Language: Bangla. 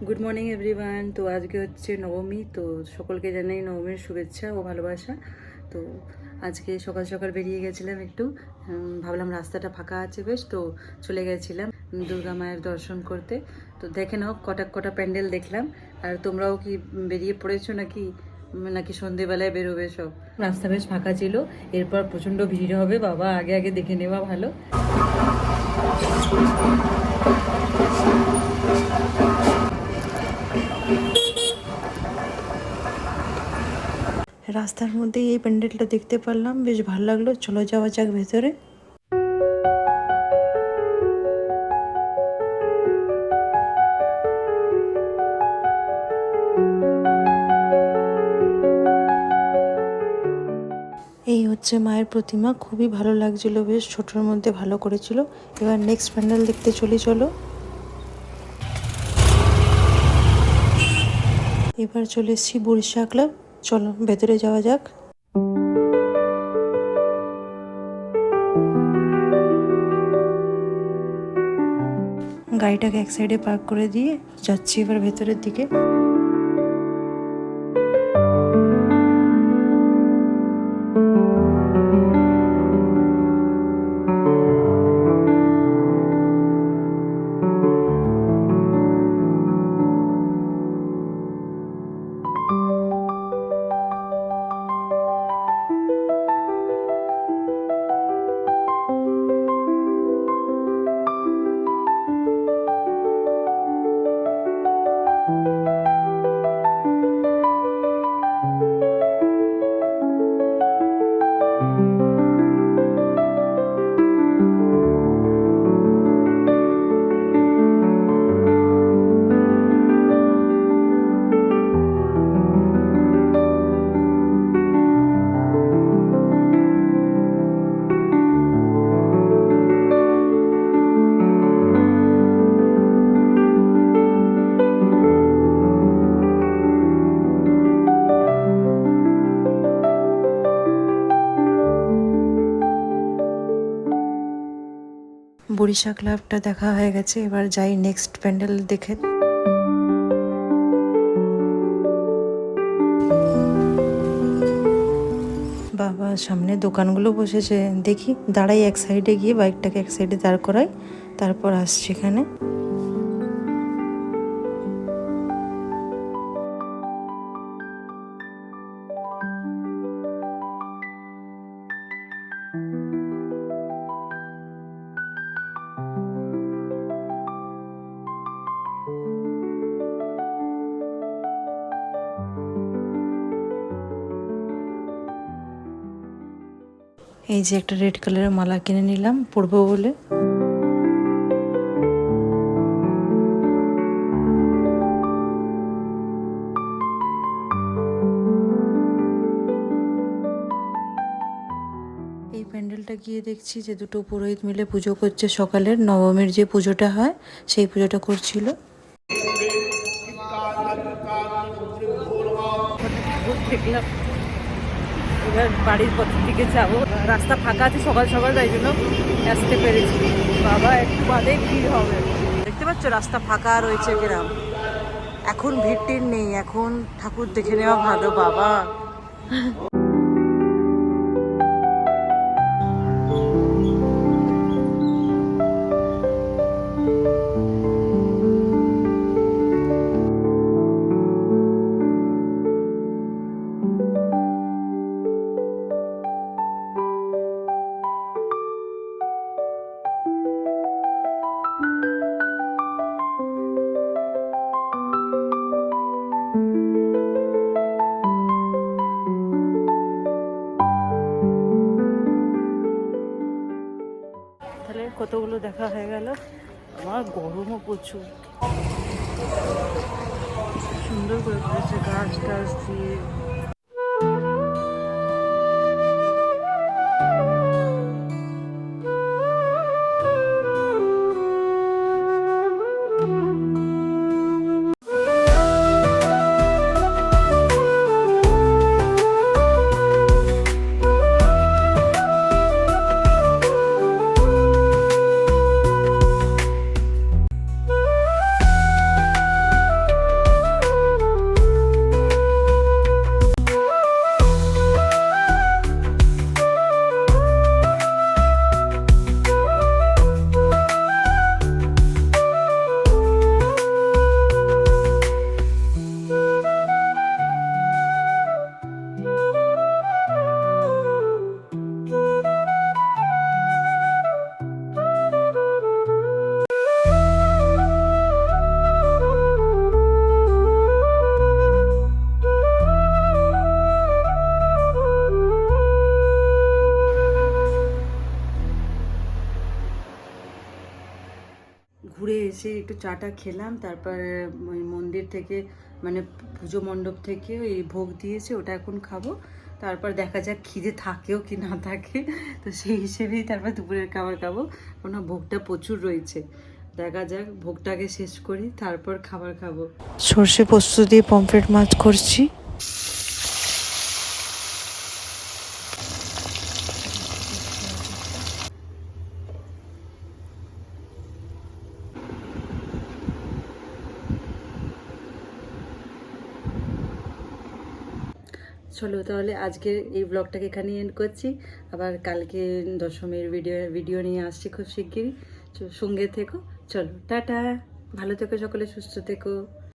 Good morning everyone. তো আজকে হচ্ছে নবমী, তো সকলকে জানাই নবমীর শুভেচ্ছা ও ভালোবাসা। তো আজকে সকাল সকাল বেরিয়ে গেছিলাম একটু, ভাবলাম রাস্তাটা ফাঁকা আছে বেশ, তো চলে গেছিলাম দুর্গা মায়ের দর্শন করতে। তো দেখে নাও কটা কটা প্যান্ডেল দেখলাম। আর তোমরাও কি বেরিয়ে পড়েছো নাকি নাকি সন্ধেবেলায় বেরোবে সব? রাস্তা বেশ ফাঁকা ছিল, এরপর প্রচণ্ড ভিড় হবে বাবা, আগে আগে দেখে নেওয়া ভালো। রাস্তার মধ্যে এই প্যান্ডেলটা দেখতে পারলাম, বেশ ভালো লাগলো। চলো যাওয়া যাক ভেতরে। এই হচ্ছে মায়ের প্রতিমা, খুবই ভালো লাগছিল, বেশ ছোটোর মধ্যে ভালো করেছিল। এবার নেক্সট প্যান্ডেল দেখতে চলি চলো। এবার চলে এসেছি বরিশা ক্লাব, চলো ভেতরে যাওয়া যাক। গাড়িটাকে এক সাইডে পার্ক করে দিয়ে যাচ্ছি এবার ভেতরের দিকে। বরিশা ক্লাবটা দেখা হয়ে গেছে, এবার যাই নেক্সট প্যান্ডেল দেখে। বাবা সামনে দোকানগুলো বসেছে, দেখি দাঁড়াই এক সাইডে গিয়ে, বাইকটাকে এক সাইডে দাঁড় করাই, তারপর আসছি এখানে। এই যে একটা রেড কালারের মালা কিনে নিলাম পরবো বলে। এই প্যান্ডেলটা গিয়ে দেখছি যে দুটো পুরোহিত মিলে পুজো করছে, সকালের নবমীর যে পুজোটা হয় সেই পুজোটা করছিল। দেখলাম, এবার বাড়ির পথের দিকে যাবো। রাস্তা ফাঁকা আছে সকাল সকাল, তাই জন্য আসতে পেরেছি। বাবা একটু বাদে ভিড় হবে, দেখতে পাচ্ছ রাস্তা ফাঁকা রয়েছে গ্রাম, এখন ভিড় টির নেই, এখন ঠাকুর দেখে নেওয়া ভালো বাবা। তাহলে কতগুলো দেখা হয়ে গেল। আমার গরমও প্রচুর, সুন্দর করে করেছে গাছ টাছ দিয়ে। চাটা খেলাম, তারপর ওই মন্দির থেকে মানে পুজো মণ্ডপ থেকে ওই ভোগ দিয়েছে, ওটা এখন খাবো। তারপর দেখা যাক খিদে থাকেও কি না থাকে, তো সেই হিসেবেই তারপর দুপুরের খাবার খাবো। কোনো ভোগটা প্রচুর রয়েছে, দেখা যাক ভোগটাকে শেষ করি তারপর খাবার খাবো। সর্ষে পোস্ত দিয়ে পমফ্রেট মাছ করছি। চলো তাহলে আজকের এই ব্লগটাকে এখানে এন্ড করছি। আবার কালকে দশমীর ভিডিও নিয়ে আসছি খুব শিগগিরই, সঙ্গে থেকো। চলো টাটা, ভালো থেকো সকলে, সুস্থ থেকো।